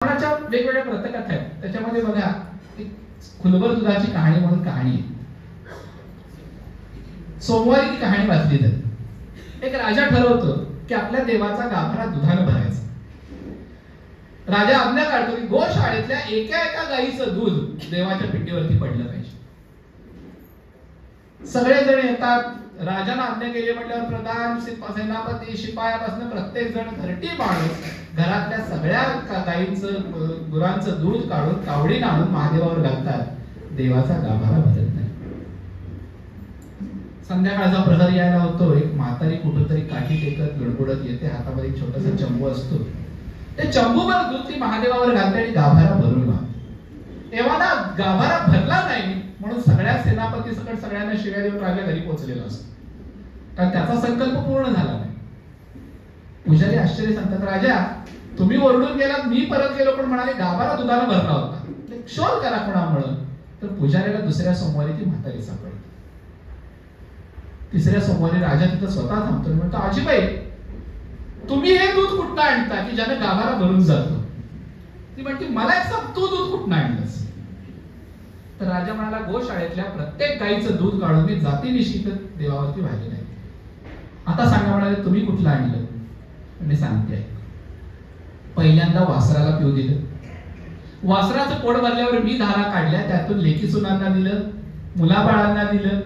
रावणाच्या वेगवेगळ्या व्रतकथा आहेत. त्याच्यामध्ये बघा एक खुलबर दुधाची कहाणी म्हणून कहाणी आहे. सोमवारी ती कहाणी वाचली जाते. एक राजा ठरवतो की आपल्या देवाचा गाभारा दुधाने भरायचा. राजा आज्ञा काढतो की गोशाळेतल्या एका एका गाईचं दूध देवाच्या पिंडीवरती पडलं पाहिजे. सगळेजण येतात. राजाने आज्ञा केली म्हटल्यावर प्रधान, सेनापती, शिपायापासून प्रत्येक जण घरटी माणूस घरातल्या सगळ्या गाईंचं गुरांचं दूध काढून कावडीने आणून महादेवावर घालतात. देवाचा गाभारा भरत नाही. संध्याकाळचा प्रहर यायला होतो. एक म्हातारी कुठेतरी काठी टेकत गडबडत येते. हातामध्ये एक छोटासा चंबू असतो. ते चंबूवर दूध ती महादेवावर घालते आणि गाभारा भरून मागते. तेव्हा ना गाभारा भरला नाही म्हणून सगळ्या सेनापती सकट सगळ्यांना शिव्या देऊन राजा घरी पोहोचलेला असतो. कारण त्याचा संकल्प पूर्ण झाला नाही. पुजारी आश्चर्य सांगतात, राजा तुम्ही ओरडून गेलात, मी परत गेलो, पण म्हणाले गाभारा दुधाने भरला होता. शोध करा कोणामुळे. तर पुजाऱ्याला दुसऱ्या सोमवारी ती म्हातारी सापडते. तिसऱ्या सोमवारी राजा तिथं स्वतः थांबतो. म्हणतो, आजीबाई तुम्ही हे दूध कुठनं आणता की ज्याने गाभारा भरून जातो? ती म्हणते, मला एक सांग, तू दूध कुठनं आणलंस? तर राजा म्हणाला, गोशाळेतल्या प्रत्येक गाईचं दूध काढून मी जातीनिशी देवावरती वाहिलेलं आहे. आता सांगा म्हणाले, तुम्ही कुठलं आणलं? मी सांगते. पहिल्यांदा वासराला पिऊ दिलं. वासराचं पोट भरल्यावर मी धारा काढल्या. त्यातून लेकी सुनांना दिलं, मुलाबाळांना दिलं,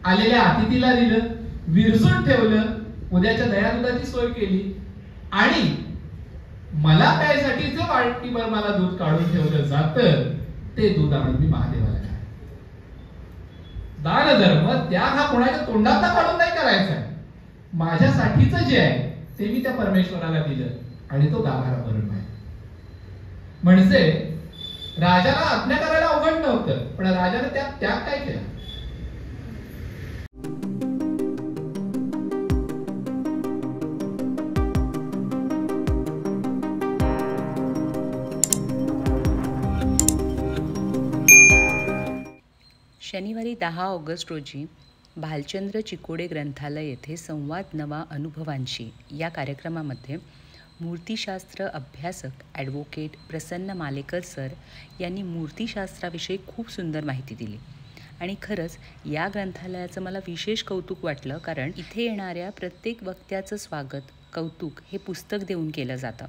आलेल्या अतिथीला दिलं, विरजून ठेवलं, उद्याच्या दया दुधाची सोय केली आणि मला प्यायसाठी जे वाटीभर मला दूध काढून ठेवलं जातं ते दूध आणून मी महादेवाला खाय. दान धर्म त्या हा कोणाच्या तोंडात काढून नाही करायचा. माझ्यासाठीच जे आहे ते मी त्या परमेश्वराला दिलं आणि तो गाभारा भरून आहे. म्हणजे राजाला आज्ञा करायला अवघड नव्हतं, पण राजाने त्याग काय केला? शनिवारी 10 ऑगस्ट रोजी भालचंद्र चिकोडे ग्रंथालय येथे संवाद नवा अनुभवांशी या कार्यक्रमामध्ये मूर्तिशास्त्र अभ्यासक ॲडव्होकेट प्रसन्न मालेकर सर यांनी मूर्तिशास्त्राविषयी खूप सुंदर माहिती दिली. आणि खरंच या ग्रंथालयाचं मला विशेष कौतुक वाटलं, कारण इथे येणाऱ्या प्रत्येक वक्त्याचं स्वागत, कौतुक हे पुस्तक देऊन केलं जातं.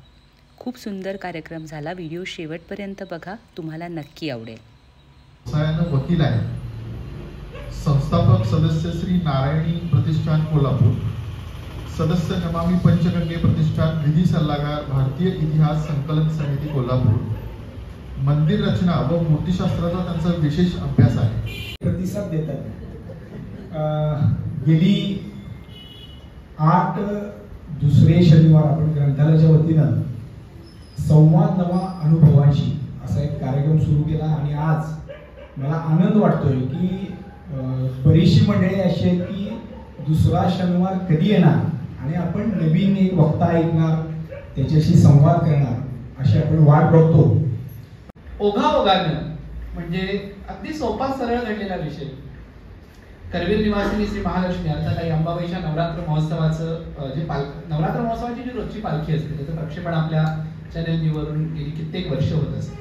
खूप सुंदर कार्यक्रम झाला. व्हिडिओ शेवटपर्यंत बघा, तुम्हाला नक्की आवडेल. वकील आहे, संस्थापक सदस्य श्री नारायणी प्रतिष्ठान कोल्हापूर, सदस्य नमामि पंचगंगे प्रतिष्ठान, विधी सल्लागार भारतीय इतिहास संकलन समिती कोल्हापूर. मंदिर रचना व मूर्तिशास्त्राचा त्यांचा विशेष अभ्यास आहे. प्रतिसाद देतात. गेली 8 दुसरे शनिवार आपण ग्रंथालयाच्या वतीनं संवाद नवा अनुभवांशी असा एक कार्यक्रम सुरू केला आणि आज मला आनंद वाटतोय की बरीचशी मंडळी अशी आहेत की दुसरा शनिवार कधी येणार आणि आपण नवीन एक वक्ता ऐकणार, त्याच्याशी संवाद करणार अशी आपण वाट बघतो. ओघाओघानं म्हणजे अगदी सोपा सरळ घडलेला विषय. करवीर निवासिनी श्री महालक्ष्मी अर्थात आई अंबाबाईच्या नवरात्र महोत्सवाचं जे नवरात्र महोत्सवाची जी रोजची पालखी असते त्याचं प्रक्षेपण आपल्या चॅनलवरून गेली कित्येक वर्ष होत असते.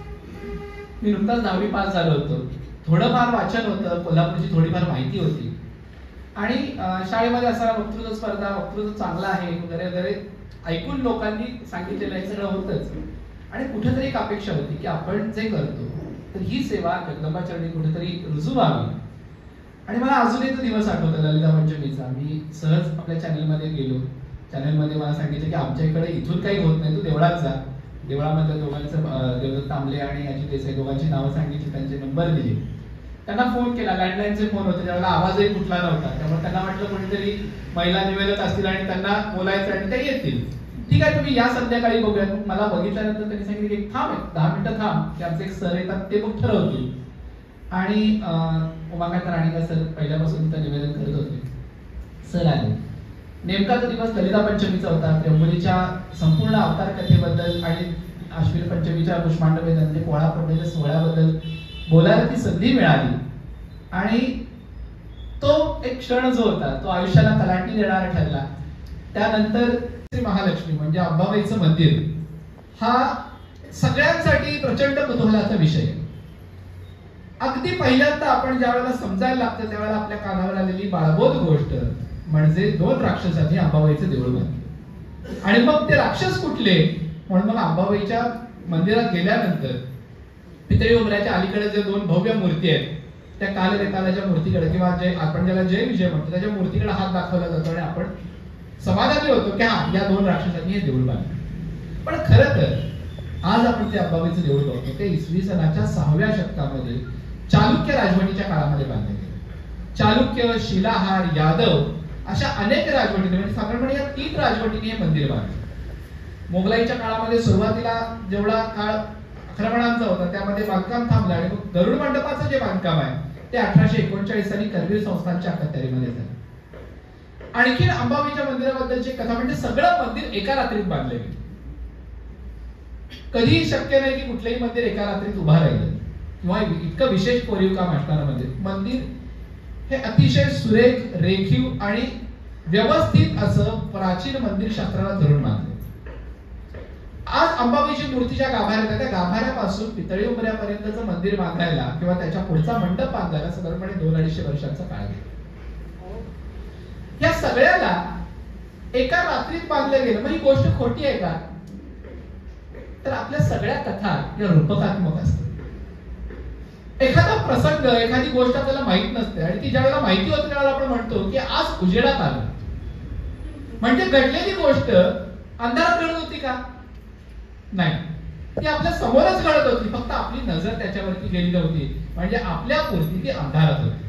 मी नुकताच 10वी पास झालो होतो. थोडंफार वाचन होतं, कोल्हापूरची थोडीफार माहिती होती आणि शाळेमध्ये असा वक्तृत्व स्पर्धा, वक्तृत्व चांगलं आहे वगैरे वगैरे ऐकून लोकांनी सांगितलेलं हे सगळं होतंच. आणि कुठेतरी एक अपेक्षा होती की आपण जे करतो तर ही सेवा जगदंबाचरणी कुठेतरी रुजू व्हावी. आणि मला अजूनही तो दिवस आठवतो ललिता पंचमीचा. मी सहज आपल्या चॅनलमध्ये गेलो. चॅनलमध्ये मला सांगितलं की आमच्या इकडे इथून काही होत नाही, तू देवळात जा. देवळामधल्या दोघांचं, देवदत्त तांबले आणि अजित देसाई दोघांची नावं सांगितली, त्यांचे नंबर दिले. त्यांना फोन केला. लँडलाईनचे फोन होते, त्यावेळेला आवाजही कुठला नव्हता. त्यामुळे त्यांना वाटलं कोणीतरी महिला निवेदक असतील आणि त्यांना बोलायचं आणि ते येतील. ठीक आहे, तुम्ही या संध्याकाळी बघूया. मला बघितल्यानंतर त्यांनी सांगितलं की थांब 10 मिनिटं थांब, की आमचे एक सर येतात ते मग ठरवतील. आणि उमाकांत राणीकर सर पहिल्यापासून तिथं निवेदन करत होते. सर आले. नेमका तो दिवस ललिता पंचमीचा होता. ब्रह्मलीच्या संपूर्ण अवतार कथेबद्दल आणि आश्विन पंचमीच्या पुष्पांडवेदन पोळा पडलेल्या सोहळ्याबद्दल बोलायला ती संधी मिळाली. आणि तो एक क्षण जो होता तो आयुष्याला कलांटी देणारा ठरला. त्यानंतर श्री महालक्ष्मी म्हणजे अंबाबाईचं मंदिर हा सगळ्यांसाठी प्रचंड कुतूहलाचा विषय आहे. अगदी पहिल्यांदा आपण ज्या वेळेला समजायला लागतं त्यावेळेला आपल्या कानावर आलेली बाळबोध गोष्ट म्हणजे 2 राक्षसांनी अंबाबाईचं देऊळ बांधलं. आणि मग ते राक्षस कुठले म्हणून मग अंबाबाईच्या मंदिरात गेल्यानंतर पितळी उंबऱ्याच्या अलीकडे जे 2 भव्य मूर्ती आहेत त्या कालरेकालाच्या मूर्तीकडे किंवा जे आपण ज्याला जय विजय म्हणतो त्याच्या मूर्तीकडे हात दाखवला जातो आणि आपण समाधानी होतो की हा या 2 राक्षसांनी हे देऊळ बांधलं. पण खरं तर आज आपण ते अंबाबाईचं देऊळ बघतो ते इसवी सनाच्या 6व्या शतकामध्ये चालुक्य राजवटीच्या काळामध्ये बांधले गेले. चालुक्य, शिलाहार, यादव अशा अनेक राजवटीने म्हणजे साधारणपणे या 3 राजवटीने हे मंदिर बांधले. मोगलाईच्या काळामध्ये सुरुवातीला जेवढा काळ आक्रमणांचा होता त्यामध्ये बांधकाम थांबलं आणि मग गरुड मंडपाचं जे बांधकाम आहे ते 1839 साली करवीर संस्थानच्या अखत्यारीमध्ये झालं. आणखी अंबाबाईच्या मंदिराबद्दलची कथा म्हणजे सगळं मंदिर एका रात्रीत बांधले गेले. कधीही शक्य नाही की कुठलंही मंदिर एका रात्रीत उभा राहिलं किंवा इतकं विशेष कोरीव काम असणारं मंदिर हे अतिशय सुरेख, रेखीव आणि व्यवस्थित असं प्राचीन मंदिर शास्त्राला धरून बांधले. आज अंबाबाईची मूर्ती ज्या गाभाऱ्यात आहे त्या गाभाऱ्यापासून पितळी उंबऱ्यापर्यंतचं मंदिर बांधायला किंवा त्याच्या पुढचा मंडप बांधायला साधारणपणे 2-250 वर्षांचा काळ गेला. या सगळ्याला एका रात्रीत बांधलं गेलं. मग ही गोष्ट खोटी आहे का? तर आपल्या सगळ्या कथा या रूपकात्मक असतात. एखादा प्रसंग, एखादी गोष्ट आपल्याला माहित नसते आणि ती ज्यावेळेला माहिती होते त्यावेळेला आपण म्हणतो की आज उजेडात आलं. म्हणजे घडलेली गोष्ट अंधारात घडत होती का? नाही, ती आपल्या समोरच घडत होती, फक्त आपली नजर त्याच्यावरती गेली नव्हती. म्हणजे आपल्या पुरती ती अंधारात होती.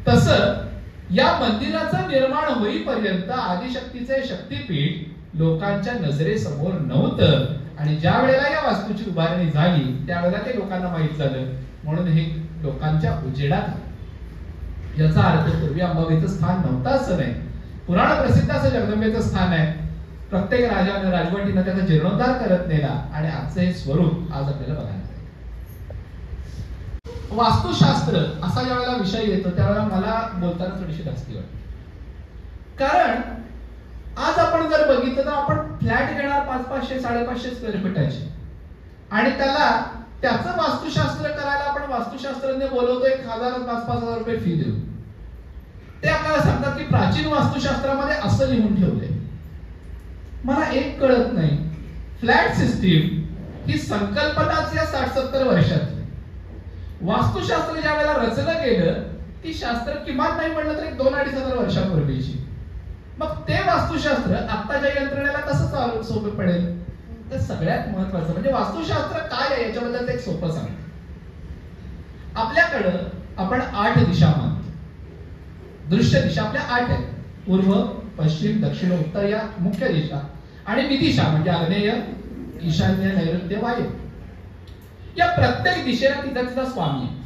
तसं या मंदिराचं निर्माण होईपर्यंत आदिशक्तीचे शक्तीपीठ लोकांच्या नजरेसमोर नव्हतं आणि ज्या वेळेला या वास्तूची उभारणी झाली त्यावेळेला ते लोकांना माहित झालं म्हणून हे लोकांच्या उजेडात. याचा अर्थ पूर्वी अंबाबाईचं स्थान नव्हतं असं नाही. पुराण प्रसिद्ध असं जगदंबेचं स्थान आहे. प्रत्येक राजाने राजवटीनं त्याचा जीर्णोद्धार करत नेला आणि आजचं हे स्वरूप आज आपल्याला बघायला. वास्तुशास्त्र असा ज्या वेळेला विषय येतो त्यावेळेला मला बोलताना थोडीशी धास्ती वाटते. कारण आज आपण जर बघितलं तर आपण फ्लॅट घेणार 500-500, 550 स्क्वेअर फीटाचे आणि त्याचं वास्तुशास्त्र करायला आपण वास्तुशास्त्रज्ञ बोलवतो 1,000-5,000 रुपये फी देऊ. ते आपल्याला सांगतात की प्राचीन वास्तुशास्त्रामध्ये असं लिहून ठेवलंय. मला एक कळत नाही, फ्लॅट सिस्टीम ही संकल्पनाच या 60-70 वर्षातली. वास्तुशास्त्र ज्या वेळेला रचलं गेलं ती शास्त्र किमान नाही म्हणलं तर 2-2.5 हजार वर्षापूर्वीची. मग ते वास्तुशास्त्र आत्ताच्या यंत्रणेला कसं सोपं पडेल? तर सगळ्यात महत्वाचं म्हणजे वास्तुशास्त्र काय आहे याच्याबद्दल एक सोपं सांग. आपल्याकडं आपण 8 दिशा मानतो. दृश्य दिशा आपल्या 8 आहेत. पूर्व, पश्चिम, दक्षिण, उत्तर या मुख्य दिशा आणि विदिशा म्हणजे आग्नेय, ईशान्य, नैऋत्य, वायव्य. या प्रत्येक दिशेला तिचा स्वामी आहे.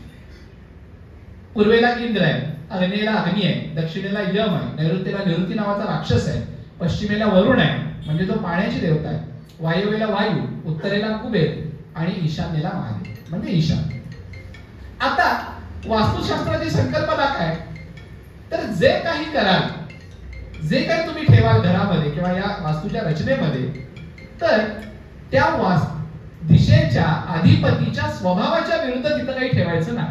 पूर्वेला इंद्र आहे, आग्नेयेला अग्नी आहे, दक्षिणेला यम आहे, नैऋत्येला निरुती नावाचा राक्षस आहे, पश्चिमेला वरुण आहे म्हणजे तो पाण्याची देवता आहे, वायव्येला वायू, उत्तरेला कुबेर आणि ईशान्येला महादेव म्हणजे ईशान. आता वास्तुशास्त्राची संकल्पना काय? तर जे काही कराल, जे काही तुम्ही ठेवाल घरामध्ये किंवा या वास्तूच्या रचनेमध्ये तर त्या दिशेच्या अधिपतीच्या स्वभावाच्या विरुद्ध तिथं काही ठेवायचं नाही.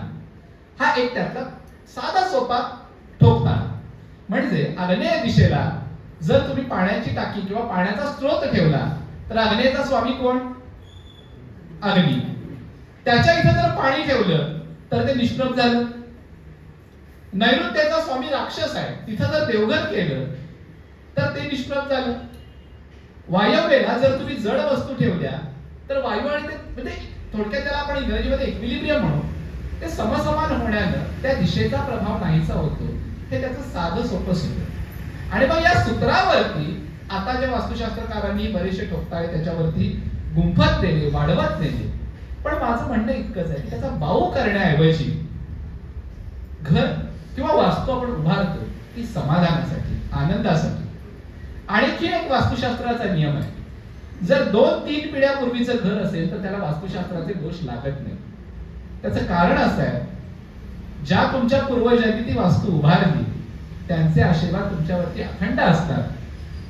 हा एक त्यातला साधा सोपा ठोकताळा. म्हणजे आग्नेय दिशेला जर तुम्ही पाण्याची टाकी किंवा पाण्याचा स्रोत ठेवला तर आग्नेयचा स्वामी कोण? अग्नी. त्याच्या इथे जर पाणी ठेवलं तर ते निष्प्रभ झालं. नैऋत्याचा स्वामी राक्षस आहे, तिथं जर देवघर केलं तर ते निष्प्रभ झालं. वायव्येला जर तुम्ही जड वस्तू ठेवल्या तर वायू आणि ते म्हणजे थोडक्यात त्याला आपण इंग्रजीमध्ये इक्विलिब्रियम म्हणू, ते समसमान होण्यानं त्या दिशेचा प्रभाव नाहीसा होतो. हे त्याचं साधं सोपं सूत्र. आणि मग या सूत्रावरती आता जे वास्तुशास्त्रकारांनी बरेचसे ठोकताळे त्याच्यावरती गुंफत नेले, वाढवत नेले. पण माझं म्हणणं इतकंच आहे की त्याचा बाऊ करण्याऐवजी घर किंवा वास्तू आपण उभारतो ती समाधानासाठी, आनंदासाठी. आणखी एक वास्तुशास्त्राचा नियम आहे, जर 2-3 पिढ्यापूर्वीचं घर असेल तर त्याला वास्तुशास्त्राचे दोष लागत नाही. त्याचं कारण असं आहे, ज्या तुमच्या पूर्वजांनी ती वास्तू उभारली त्यांचे आशीर्वाद तुमच्यावरती अखंड असतात.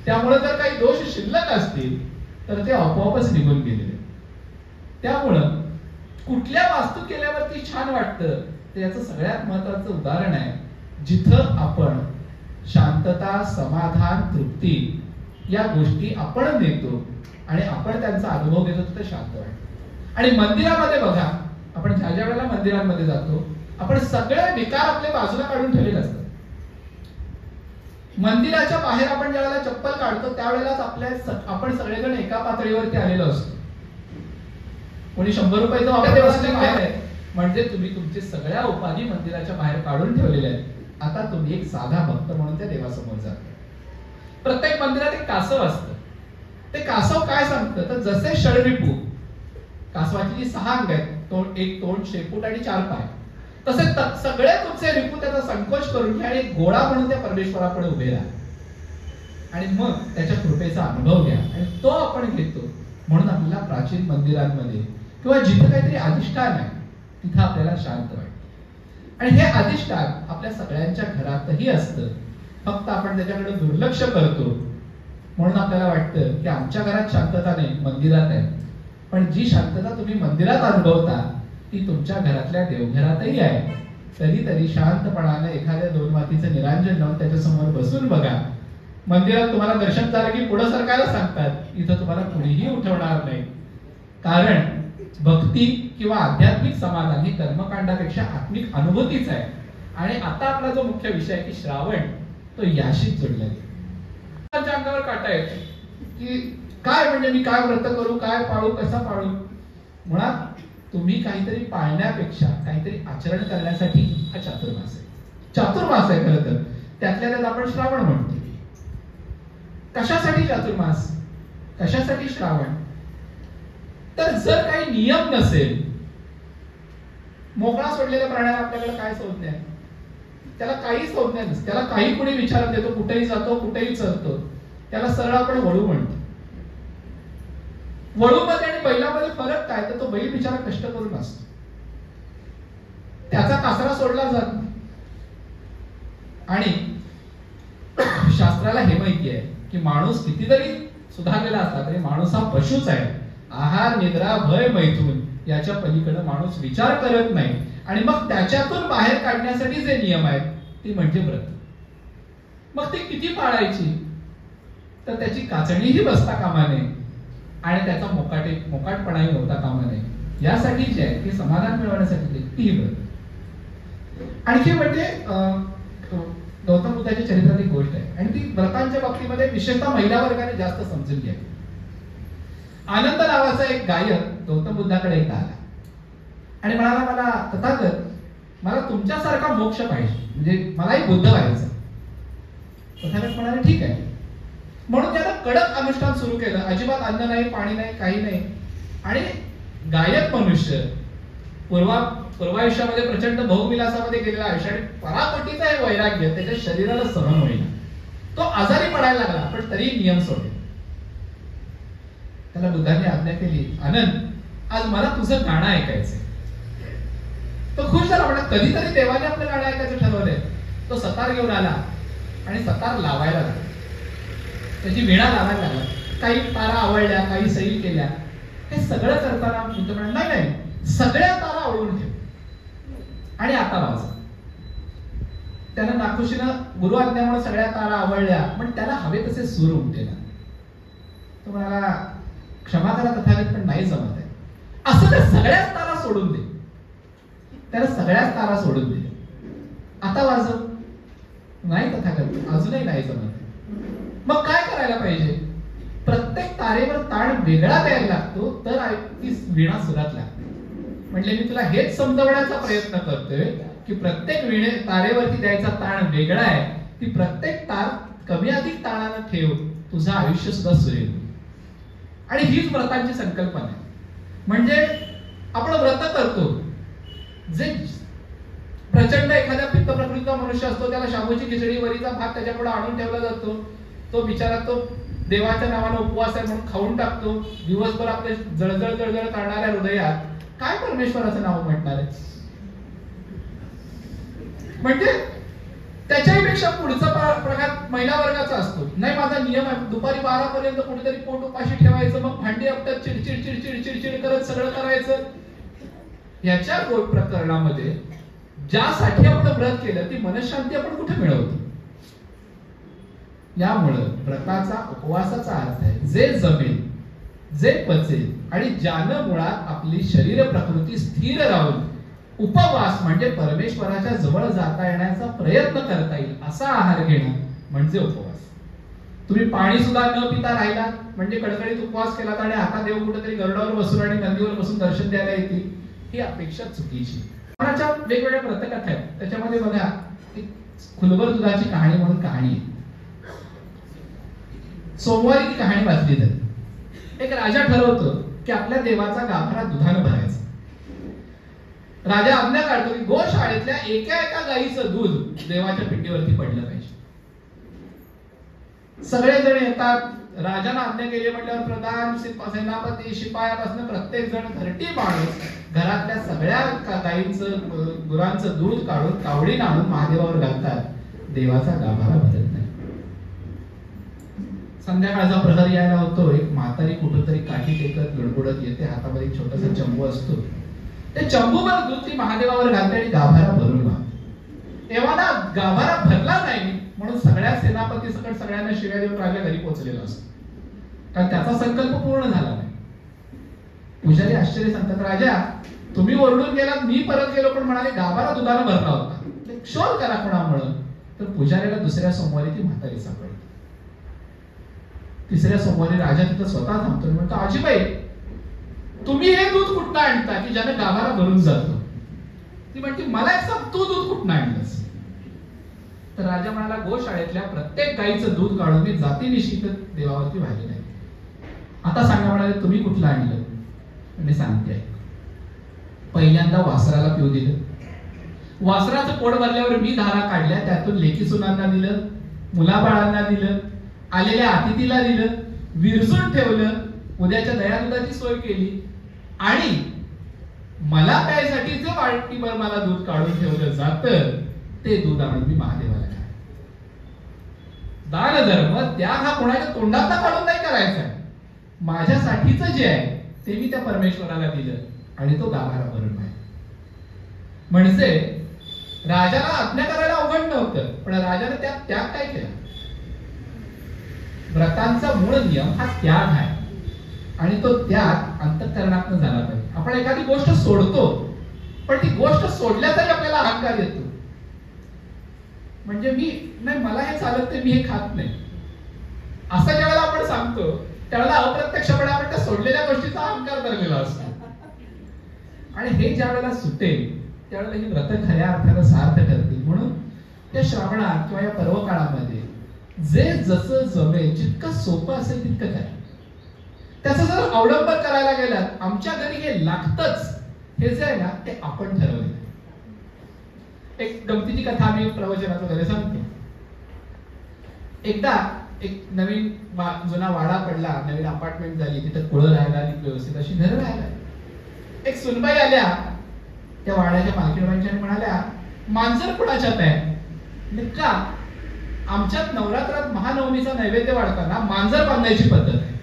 त्यामुळे जर काही दोष शिल्लक असतील तर ते आपोआपच निघून गेलेले. त्यामुळं कुठल्या वास्तू केल्यावरती छान वाटतं ते याचं सगळ्यात महत्वाचं उदाहरण आहे जिथं आपण शांतता, समाधान, तृप्ती या गोष्टी आपण देतो आणि आपण त्यांचा अनुभव घेतो तिथं शांत वाटतं. आणि मंदिरामध्ये बघा, आपण ज्या ज्या वेळेला मंदिरांमध्ये जातो आपण सगळे विकार आपल्या बाजूला काढून ठेवलेले असतात. मंदिराच्या बाहेर आपण ज्या वेळेला चप्पल काढतो त्यावेळेलाच आपण सगळेजण एका पातळीवरती आलेलो असतो. कोणी 100 रुपयाचं आपल्या देवाच्या बाहेर आहे म्हणजे तुम्ही तुमचे सगळ्या उपाधी मंदिराच्या बाहेर काढून ठेवलेल्या आहेत. आता तुम्ही एक साधा भक्त म्हणून त्या देवासमोर जाता. प्रत्येक मंदिरात एक कासव असतं. ते कासव काय सांगतं तर जसे षडरिपू, कासवाची जी 6 अंग आहेत, एक तोंड, शेपूट आणि 4 पाय, तसे सगळे तुमचे रिपू त्याचा संकोच करून घ्या आणि गोळा म्हणून त्या परमेश्वरापुढे उभे राहा आणि मग त्याच्या कृपेचा अनुभव घ्या. आणि तो आपण घेतो. म्हणून आपल्याला प्राचीन मंदिरांमध्ये किंवा जिथे काहीतरी अधिष्ठान आहे तिथं आपल्याला शांत वाटतं. आणि हे अधिष्ठान आपल्या सगळ्यांच्या घरातही असतं, फक्त आपण त्याच्याकडे दुर्लक्ष करतो. म्हणून आपल्याला वाटतं की आमच्या घरात शांतता नाही, मंदिरात आहे. पण जी शांतता तुम्ही मंदिरात अनुभवता ती तुमच्या घरातल्या देवघरातही आहे. कधीतरी शांतपणाने एखाद्या 2 मातीचं निरांजन लावून त्याच्या समोर बसून बघा. मंदिरात तुम्हाला दर्शन झालं की पुढे सरकायला सांगतात, इथं तुम्हाला कुणीही उठवणार नाही. कारण भक्ती किंवा आध्यात्मिक समाधान ही कर्मकांडापेक्षा आत्मिक अनुभूतीच आहे. आणि आता आपला जो मुख्य विषय आहे की श्रावण, तो याशीच जोडलाय. अंगावर काटा येतो की काय म्हणजे मी काय व्रत करू, काय पाळू, कसा पाळू. मुळात तुम्ही काहीतरी पाळण्यापेक्षा काहीतरी आचरण करण्यासाठी हा चातुर्मास आहे. चातुर्मास आहे खरं तर. त्यातल्या त्यात आपण श्रावण म्हणतो. कशासाठी चातुर्मास, कशासाठी श्रावण? तर जर काही नियम नसेल, मोकळा सोडलेल्या प्राण्याला आपल्याकडे काय संज्ञा आहे? त्याला काही संज्ञा नसते. त्याला काही कुणी विचारत देतो, कुठेही जातो, कुठेही चरतो. त्याला सरळ आपण वळू म्हणतो. वळूमध्ये आणि बैलामध्ये फरक काय तर तो बैल बिचारा कष्ट करून असतो, त्याचा कासरा सोडला जात नाही. आणि शास्त्राला हे माहिती आहे की माणूस कितीतरी सुधारलेला असला तरी माणूस हा पशुच आहे. आहार, निद्रा, भय, मैथून याच्या पलीकडे माणूस विचार करत नाही. आणि मग त्याच्यातून बाहेर काढण्यासाठी जे नियम आहेत ती म्हणजे व्रत. मग ती किती पाळायची तर त्याची काचणीही बसता कामा नये आणि त्याचा मोकाटपणाही होता कामा नये. यासाठी जे आहे ते समाधान मिळवण्यासाठी ती व्रत. आणखी म्हणजे गौतम बुद्धाच्या चरित्रात एक गोष्ट आहे आणि ती व्रतांच्या बाबतीमध्ये विशेषतः महिला वर्गाने जास्त समजून घ्यावी. आनंद नावाचा एक गायक गौतम बुद्धाकडे एकदा आला आणि म्हणाला, मला तथागत, मला तुमच्यासारखा मोक्ष पाहिजे, म्हणजे मलाही बुद्ध व्हायचं. तथागत म्हणाले ठीक आहे. म्हणून त्यानं कडक अनुष्ठान सुरू केलं. अजिबात अन्न नाही, पाणी नाही, काही नाही. आणि गायक मनुष्य पूर्वायुष्यामध्ये प्रचंड भोगविलासामध्ये गेलेला आयुष्य आणि पराकोटीचा हे वैराग्य त्याच्या शरीराला सहन होईल. तो आजारी पडायला लागला पण तरी नियम सोडले. त्याला बुद्धाने आज्ञा केली, आनंद, आज मला तुझं गाणं ऐकायचंय. तो खुश झाला. म्हणा कधीतरी देवाने आपलं गाणं ऐकायचं ठरवलंय. तो सतार घेऊन आला आणि सतार लावायला लागला. त्याची वीणा लावायला लागला. काही तारा आवडल्या, काही सैल केल्या. हे सगळं करताना बुद्ध म्हणाला, नाही नाही, सगळ्या तारा आवडून ठेव आणि आता वाजव. त्यानं नाखुशीनं गुरु आज्ञामुळे सगळ्या तारा आवडल्या पण त्याला हवे तसे सूर उमटेना. तो म्हणाला, क्षमा करा तथागत पण नाही जमत आहे. असं तर सगळ्याच तारा सोडून दे. त्याला सगळ्याच तारा सोडून दे. आता वाजव. नाही तथागत, अजूनही नाही जमत. मग काय करायला पाहिजे? प्रत्येक तारेवर ताण वेगळा द्यायला लागतो तर ती वीणा सुरात लागते. म्हणजे मी तुला हेच समजवण्याचा प्रयत्न करतोय की प्रत्येक तारेवरती द्यायचा ताण वेगळा आहे. ती प्रत्येक तार कमी अधिक ताणानं ठेव, तुझं आयुष्य सुद्धा सुरेल. आणि हीच व्रतांची संकल्पना आहे. म्हणजे आपण व्रत करतो. जे प्रचंड एखाद्या पित्त प्रकृतीचा मनुष्य असतो त्याला शाबूची खिचडी, वरीचा भात त्याच्यापुढे आणून ठेवला जातो. तो बिचारा तो देवाच्या नावानं उपवास आहे म्हणून खाऊन टाकतो. दिवसभर आपले जळजळ जळजळ करणाऱ्या हृदयात काय परमेश्वराचं नाव म्हणणार आहे? म्हणजे त्याच्याही पेक्षा पुढचा प्रकार महिला वर्गाचा असतो. नाही माझा नियम आहे दुपारी 12 पर्यंत कुठेतरी पोट उपाशी ठेवायचं, मग भांडी आपल्यात चिडचिड चिडचिड चिडचिड करत सगळं करायचं. याच्या प्रकरणामध्ये ज्यासाठी आपण व्रत केलं ती मनशांती आपण कुठे मिळवतो. यामुळं व्रताचा उपवासाचा अर्थ आहे जे जमेल, जे पचेल आणि ज्यानं मुळात आपली शरीर प्रकृती स्थिर राहून उपवास म्हणजे परमेश्वराच्या जवळ जाता येण्याचा प्रयत्न करता येईल असा आहार घेणं म्हणजे उपवास. तुम्ही पाणी सुद्धा न पिता राहिलात म्हणजे कडकडीत उपवास केलात आणि आता देव कुठेतरी गरुडावर बसून आणि नंदीवर बसून दर्शन द्यायला येतील, ही अपेक्षा चुकीची. कोणाच्या वेगवेगळ्या व्रतकथा आहेत, त्याच्यामध्ये बघा एक खुलवर दुधाची कहाणी म्हणून कहाणी आहे. सोमवारी ती कहाणी वाचली जाते. एक राजा ठरवतो की आपल्या देवाचा गाभारा दुधानं भरायचा. राजा आज्ञा काढतो की गोशाळेतल्या एका एका गाईचं दूध देवाच्या पिंडीवरती पडलं पाहिजे. सगळेजण येतात. राजाने आज्ञा केली म्हटल्यावर प्रधान, सेनापती, शिपायापासून प्रत्येक जण घरटी माणूस घरातल्या सगळ्या गाईंचं गुरांचं दूध काढून कावडीन आणून महादेवावर घालतात. देवाचा गाभारा भरत नाही. संध्याकाळचा प्रहर यायला होतो. एक म्हातारी कुठेतरी काठी टेकत लडबडत येते. हातामध्ये एक छोटासा चंबू असतो. ते चंबूवर दूध ती महादेवावर घालते आणि गाभारा भरून मागते. तेव्हा ना गाभारा भरला नाही म्हणून सगळ्या सेनापती सकट सगळ्यांना शिव्या देऊन राजा घरी पोहोचलेला असतो, कारण त्याचा संकल्प पूर्ण झाला नाही. पुजारी आश्चर्य सांगतात, राजा तुम्ही ओरडून गेलात, मी परत गेलो, पण म्हणाले गाभारा दुधाने भरला होता. शोध करा कोणामुळे. तर पुजारीला दुसऱ्या सोमवारी ती म्हातारी सापडते. तिसऱ्या सोमवारी राजा तिथं स्वतः थांबतो, म्हणतो आजीबाई तुम्ही हे दूध कुठनं आणता की ज्याने गाभारा भरून जातो. ती म्हणते मला एक सांग, तू दूध कुठनं आणलंस. तर राजा म्हणाला गोशाळेतल्या प्रत्येक गाईचं दूध काढून मी जातीनिशी देवावरती वाहिलं नाही. आता सांगा म्हणाले तुम्ही कुठलं आणलं. मी सांगते, पहिल्यांदा वासराला पिऊ दिलं. वासराचं पोट भरल्यावर मी धारा काढल्या, त्यातून लेकी सुनांना दिलं, मुलाबाळांना दिलं, आलेल्या अतिथीला दिलं, विरजून ठेवलं, उद्याच्या दयादुधाची सोय केली आणि मला प्यायसाठी जे वाटीभर मला दूध काढून ठेवलं जातं ते दूध आणून मी महादेवाला खाय. दान धर्म त्याग हा कोणाच्या तोंडात काढून नाही करायचा. माझ्यासाठीच जे आहे ते मी त्या परमेश्वराला दिलं आणि तो गाभारा भरून आहे. म्हणजे राजाला आज्ञा करायला अवघड नव्हतं, पण राजाने त्याग काय केला. व्रतांचा मूळ नियम हा त्याग आहे आणि तो त्याग अंतःकरणातून झाला पाहिजे. आपण एखादी गोष्ट सोडतो पण ती गोष्ट सोडल्याचाही आपल्याला अहंकार येतो. म्हणजे मी नाही, मला हे चालत नाही, मी हे खात नाही असं ज्यावेळेला आपण सांगतो त्यावेळेला अप्रत्यक्षपणे आपण त्या सोडलेल्या गोष्टीचा अहंकार धरलेला असतो. आणि हे ज्या वेळेला सुटेल त्यावेळेला ही व्रत खऱ्या अर्थानं सार्थ ठरतील. म्हणून त्या श्रावणात किंवा या पर्व काळामध्ये जे जसं जमेल, जितकं सोपं असेल तितकं करा. त्याचा जर अवलंबन करायला गेलात, आमच्या घरी हे लागतच हे जे आहे ना ते आपण ठरवले. एक गमतीची कथा मी प्रवचनाचं घरी सांगतो. एकदा एक नवीन जुना वाडा पडला, नवीन अपार्टमेंट झाली, तिथं कुळं राहायला आली, व्यवस्थित अशी घरं राहायला. एक सुनबाई आल्या त्या वाड्याच्या मालकीणबाईंच्या आणि म्हणाल्या मांजर कुणाच्यात आहे. का आमच्यात नवरात्रात महानवमीचा नैवेद्य वाढताना मांजर बांधायची पद्धत आहे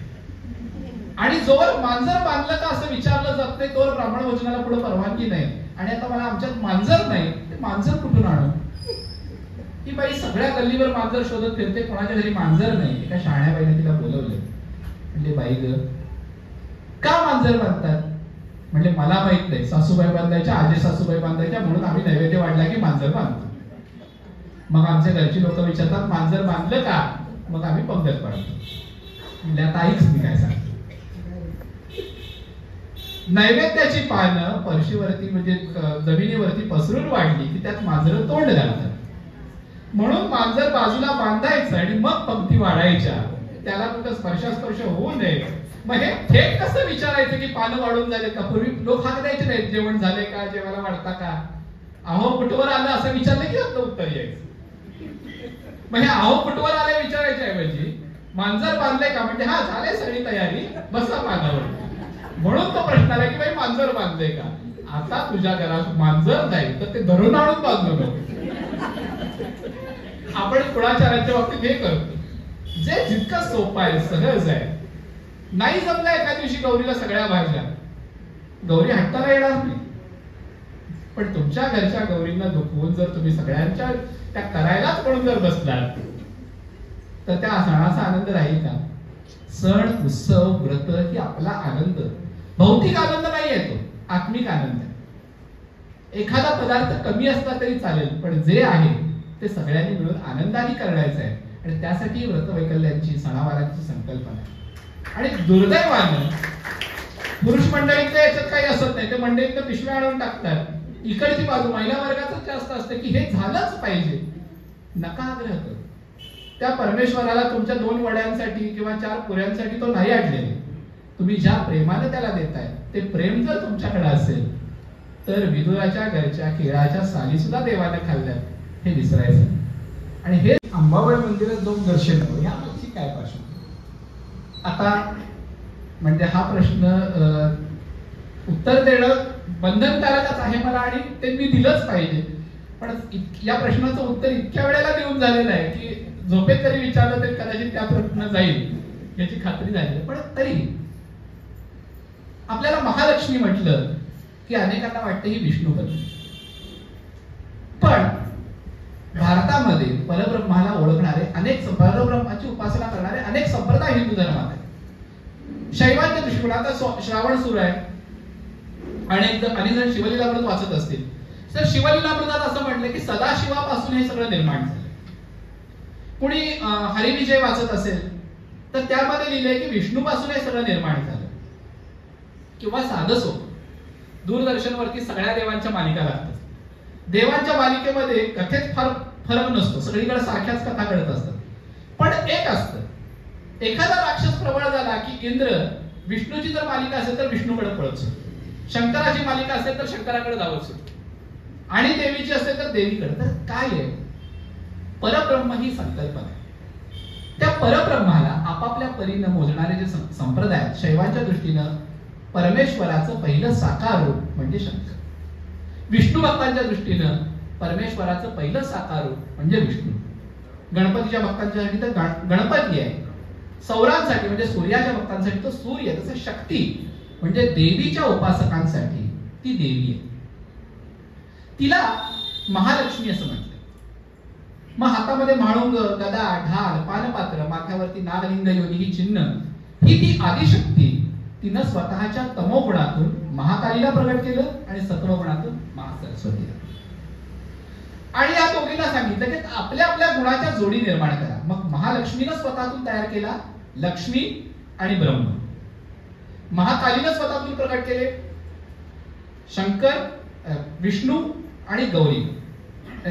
आणि जोवर मांजर बांधलं का असं विचारलं जात नाही तोवर ब्राह्मण भोजनाला पुढे परवानगी नाही. आणि आता मला आमच्यात मांजर नाही, ते मांजर कुठून आणू. ही बाई सगळ्या गल्लीवर मांजर शोधत फिरते, कोणाच्या घरी मांजर नाही. एका शहाण्या बाईने तिला बोलवलं. म्हणजे बाई ग का मांजर बांधतात. म्हणजे मला माहित नाही, सासूबाई बांधायच्या, आजी सासूबाई बांधायच्या, म्हणून आम्ही नैवेद्य वाढला की मांजर बांधतो. मग आमच्या घरची लोक विचारतात मांजर बांधलं का, मग आम्ही पंगत पाडतो. म्हणजे आता ऐक मी काय सांगतो. नैवेद्याची पानं फरशीवरती म्हणजे जमिनीवरती पसरून वाढली की त्यात मांजर तोंड घालतात. म्हणून मांजर बाजूला बांधायचं आणि मग पंक्ती वाढायच्या, त्याला कुठं स्पर्श होऊ नये. मग हे थेट कसं विचारायचं की पानं वाढून झाले का. पूर्वी लोक हाक द्यायचे नाहीत, जेवण झाले का, जेवायला वाढता का, अहो कुठवर आलं असं विचारलं की आपलं उत्तर यायचं. मग हे अहो कुठवर आले विचारायच्या ऐवजी मांजर बांधले का, म्हणजे हा झाले सगळी तयारी, बसा पानावर. म्हणून तो प्रश्न आला की बाई मांजर बांधले का. आता तुझ्या घरात मांजर जाईल तर ते धरून आणून बांधलं नको. आपण कुळाचाराच्या बाबतीत हे करतो, जे जितकं सोपं आहे, सहज आहे. नाही जमलं एका दिवशी गौरीला सगळ्या भाज्या, गौरी हट्टाला येणार नाही. पण तुमच्या घरच्या गौरींना दुखवून जर तुम्ही सगळ्यांच्या त्या करायलाच म्हणून जर बसलात तर त्या सणाचा आनंद राहील का? सण, उत्सव, व्रत ही आपला आनंद, भौतिक आनंद नाही येतो, आत्मिक आनंद आहे. एखादा पदार्थ कमी असला तरी चालेल, पण जे आहे ते सगळ्यांनी मिळून आनंदाने करायचं आहे. आणि त्यासाठी व्रतवैकल्यांची, सणावारांची संकल्पना आहे. आणि दुर्दैवानं पुरुष मंडळीचं याच्यात काही असत नाही. ते मंडळीत पिशव्या आणून टाकतात. इकडची बाजू महिला वर्गाचं जास्त असतं की हे झालंच पाहिजे. नका आग्रह करू. त्या परमेश्वराला तुमच्या 2 वड्यांसाठी किंवा 4 पुऱ्यांसाठी तो नाही आणलेले. तुम्ही ज्या प्रेमाने त्याला देताय ते प्रेम जर तुमच्याकडे असेल तर विदुराच्या घरच्या केळाच्या साली सुद्धा देवाने खाल्ल्या हे विसरायचं. आणि हे अंबाबाई मंदिरात जाऊन दर्शन यामागची काय पार्श्वभूमी? आता म्हणजे हा प्रश्न उत्तर देणं बंधनकारकच आहे मला, आणि ते मी दिलंच पाहिजे. पण या प्रश्नाचं उत्तर इतक्या वेळेला देऊन झालेलं आहे की झोपेत तरी विचारलं तरी कदाचित त्या प्रश्न जाईल याची खात्री झाली. पण तरी आपल्याला महालक्ष्मी म्हटलं की अनेकांना वाटतं ही विष्णुपत्नी. पण भारतामध्ये परब्रह्माला ओळखणारे अनेक, परब्रह्माची उपासना करणारे अनेक संप्रदाय हिंदू धर्मात आहेत. शैवाच्या दृष्टीने आता श्रावण सुरू आहे, अनेक जण शिवलीलामृत वाचत असतील तर शिवलीलामृतात असं म्हटलं की सदाशिवापासून हे सगळं निर्माण झालं. कुणी हरिविजय वाचत असेल तर त्यामध्ये लिहिलंय की विष्णूपासून हे सगळं निर्माण झालं. किंवा साधं सोपं दूरदर्शनवरती सगळ्या देवांच्या मालिका लागतात. देवांच्या मालिकेमध्ये कथेत फार फरक नसतो, सगळीकडे सारख्याच कथा घडत असतात. पण एक असतं, एखादा राक्षस प्रबळ झाला की इंद्र विष्णूची जर मालिका असेल तर विष्णूकडे पळत सुटतो, शंकराची मालिका असेल तर शंकराकडे धावत सुटतो, आणि देवीची असेल तर देवीकडे. तर काय आहे? परब्रह्म ही संकल्पना आहे. त्या परब्रह्माला आपापल्या परीनं मोजणारे जे संप्रदाय आहेत, शैवांच्या दृष्टीनं परमेश्वराचं पहिलं साकार रूप म्हणजे शंकर, विष्णू भक्तांच्या दृष्टीनं परमेश्वराचं पहिलं साकार रूप म्हणजे विष्णू, गणपतीच्या भक्तांच्यासाठी तर गणपती आहे, सौरांसाठी म्हणजे सूर्याच्या भक्तांसाठी तो सूर्य, तसं शक्ती म्हणजे देवीच्या उपासकांसाठी ती देवी आहे. तिला महालक्ष्मी असं म्हटलं. मग हातामध्ये म्हाळुंग, गदा, ढाल, पानपात्र, माथ्यावरती नागलिंग योनी ही चिन्ह, ही ती आदिशक्ती तिनं स्वतःच्या तमोगुणातून महाकालीला प्रगट केलं आणि सत्वगुणातून महासरस्वतीला. आणि या दोघींना सांगितलं की आपल्या आपल्या गुणाच्या जोडी निर्माण करा. मग महालक्ष्मीनं स्वतःतून तयार केला लक्ष्मी आणि ब्रह्म, महाकालीनं स्वतःतून प्रकट केले शंकर, विष्णू आणि गौरी,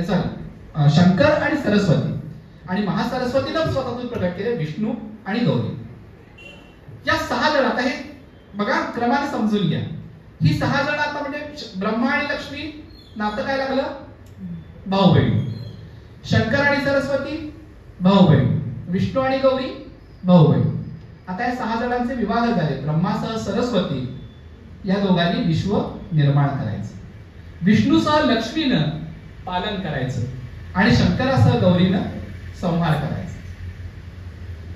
सॉरी शंकर आणि सरस्वती, आणि महासरस्वतीनं स्वतःतून प्रकट केले विष्णू आणि गौरी. या 6 जण, आता हे बघा क्रमाने समजून घ्या. ही 6 जण आता म्हणजे ब्रह्मा आणि लक्ष्मी नातं काय लागलं? भाऊ बहीण. शंकर आणि सरस्वती भाऊ बहीण, विष्णू आणि गौरी भाऊ बहीण. आता या 6 जणांचे विवाह झाले. ब्रह्मासह सरस्वती या दोघांनी विश्व निर्माण करायचं, विष्णूसह लक्ष्मीनं पालन करायचं आणि शंकरासह गौरीनं संहार करायचा.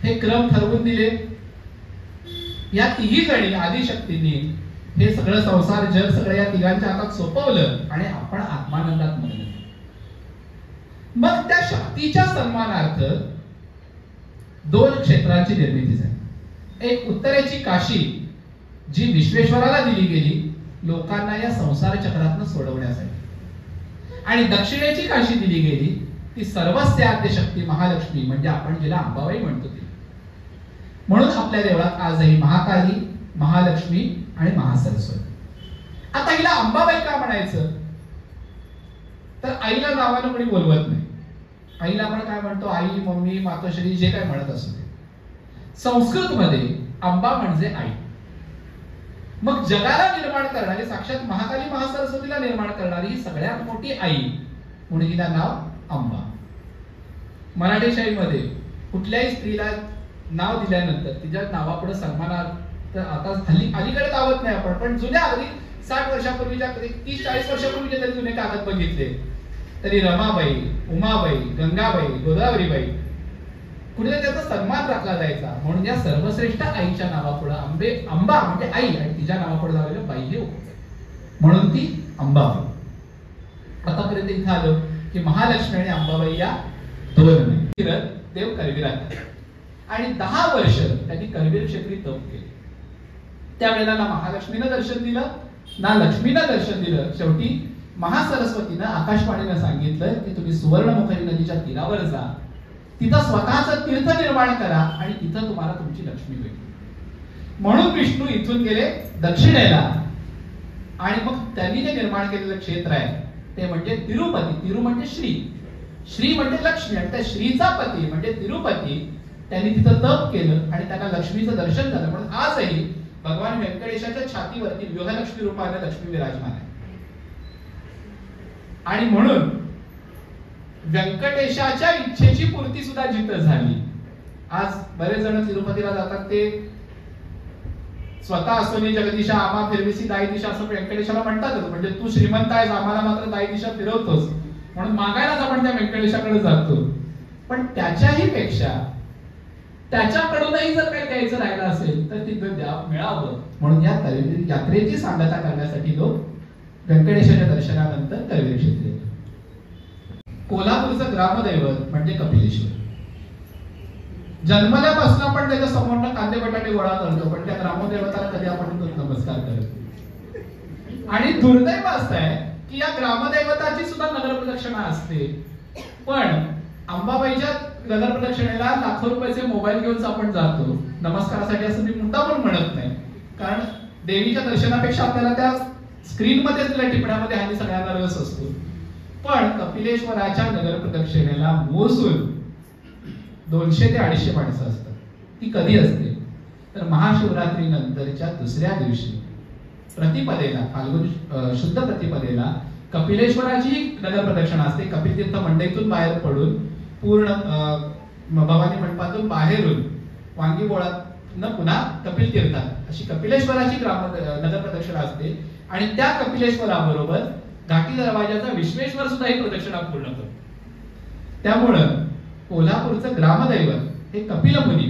हे क्रम ठरवून दिले. या तिघी जणी आदिशक्तींनी हे सगळं संसार जग सगळं या तिघांच्या हातात सोपवलं आणि आपण आत्मानंदात मग्न. मग त्या शक्तीच्या सन्मानार्थ 2 क्षेत्रांची निर्मिती झाली. एक उत्तरेची काशी जी विश्वेश्वराला दिली गेली लोकांना या संसार चक्रातून सोडवण्यासाठी, आणि दक्षिणेची काशी दिली गेली ती सर्वस्व आद्य शक्ती महालक्ष्मी म्हणजे आपण जिला अंबाबाई म्हणतो ती. म्हणून आपल्या देवळात आजही महाकाली, महालक्ष्मी आणि महासरस्वती. आता हिला अंबाबाई का म्हणायचं? तर आईला नावानं कोणी बोलवत नाही. आईला आपण काय म्हणतो? आई, मम्मी, मातोश्री जे काय म्हणत असतो ते. संस्कृत मध्ये अंबा म्हणजे आई. मग जगाला निर्माण करणारी, साक्षात महाकाली महासरस्वतीला निर्माण करणारी ही सगळ्यात मोठी आई म्हणून हिला नाव अंबा. मराठी शाहीमध्ये कुठल्याही स्त्रीला नाव दिल्यानंतर तिच्या नावापुढे सन्मानार्थ, आता हल्ली अलीकडे दावत नाही आपण, पण जुन्या अगदी 60 वर्षापूर्वीच्या, 30-40 वर्षापूर्वीचे तरी जुने कागद बघितले तरी रमाबाई, उमाबाई, गंगाबाई, गोदावरीबाई कुठे त्याचा सन्मान राखला जायचा. म्हणून या सर्वश्रेष्ठ आईच्या नावापुढे अंबा म्हणजे आई आणि तिच्या नावापुढे लावलेलं बाई हे म्हणून ती अंबाबाई. आतापर्यंत इथं आलो की महालक्ष्मी आणि अंबाबाई या दोन देव करवीरात आणि 10 वर्ष त्यांनी करवीर क्षेत्री तप केले. त्यावेळेला ना महालक्ष्मीनं दर्शन दिलं ना लक्ष्मीनं दर्शन दिलं. शेवटी महासरस्वतीनं आकाशवाणीनं सांगितलं की तुम्ही सुवर्णमुखी नदीच्या तीरावर जा, तिथं स्वतःच तीर्थ निर्माण करा आणि तिथं तुम्हाला तुमची लक्ष्मी भेटेल. म्हणून विष्णू इथून गेले दक्षिणेला आणि मग त्यांनी जे निर्माण केलेलं क्षेत्र आहे ते म्हणजे तिरुपती. तिरु म्हणजे श्री, श्री म्हणजे लक्ष्मी आणि त्या श्रीचा पती म्हणजे तिरुपती. त्यांनी तिथं तप केलं आणि त्यांना लक्ष्मीचं दर्शन झालं. म्हणून आजही भगवान व्यंकटेशाच्या छातीवरती व्यूहलक्ष्मी रूपाने लक्ष्मी विराजमान आहे. आणि म्हणून व्यंकटेशाच्या इच्छेची पूर्ती सुद्धा जिथं झाली. आज बरेच जण तिरुपतीला जातात ते स्वतः असोनी जगदीशा आम्हा फिरविसी दाई दिशा असं व्यंकटेशाला म्हणतातच. म्हणजे तू श्रीमंत आहेस, आम्हाला मात्र दाई दिशा फिरवतोस म्हणून मागायलाच आपण त्या व्यंकटेशाकडे जातो. पण त्याच्याही पेक्षा त्याच्याकडूनही जर काही द्यायचं राहिलं असेल तर तिथं मिळावं म्हणून या करवीर यात्रेची सांगता करण्यासाठी लोक व्यंकटेशाच्या दर्शनानंतर करवीर क्षेत्री येतात. कोल्हापूरचं ग्रामदैवत म्हणजे कपिलेश्वर. जन्मल्यापासून आपण त्याच्या समोरनं कांदे बटाटे गोळा करतो पण त्या ग्रामदैवताला कधी आपण नमस्कार करतो. आणि दुर्दैव असं आहे की या ग्रामदैवताची सुद्धा नगर प्रदक्षिणा असते. पण अंबाबाईच्या नगर प्रदक्षिणेला लाखो रुपयाचे मोबाईल घेऊन आपण जातो नमस्कारासाठी असं मी मुद्दामून म्हणत नाही. कारण देवीच्या दर्शनापेक्षा आपल्याला त्या स्क्रीन मध्ये असलेल्या टिपण्यामध्ये हल्ली सगळ्यांना रस असतो. पण कपिलेश्वराच्या नगर प्रदक्षिणेला मोजून 200 ते 250 माणसं असतात. ती कधी असते तर महाशिवरात्री नंतरच्या दुसऱ्या दिवशी प्रतिपदेला, फाल्गुन शुद्ध प्रतिपदेला कपिलेश्वराची नगर प्रदक्षिणा असते. कपिलतीर्थ मंडईतून बाहेर पडून पूर्ण भवानी मंडपातून बाहेरून वांगी बोळातनं पुन्हा कपिल तीर्थात अशी कपिलेश्वराची नगर प्रदक्षिणा असते. आणि त्या कपिलेश्वराबरोबर घाटी दरवाजाचा विश्वेश्वर सुद्धा ही प्रदक्षिणा पूर्ण करतो. त्यामुळं कोल्हापूरचं ग्रामदैवत हे कपिल मुनी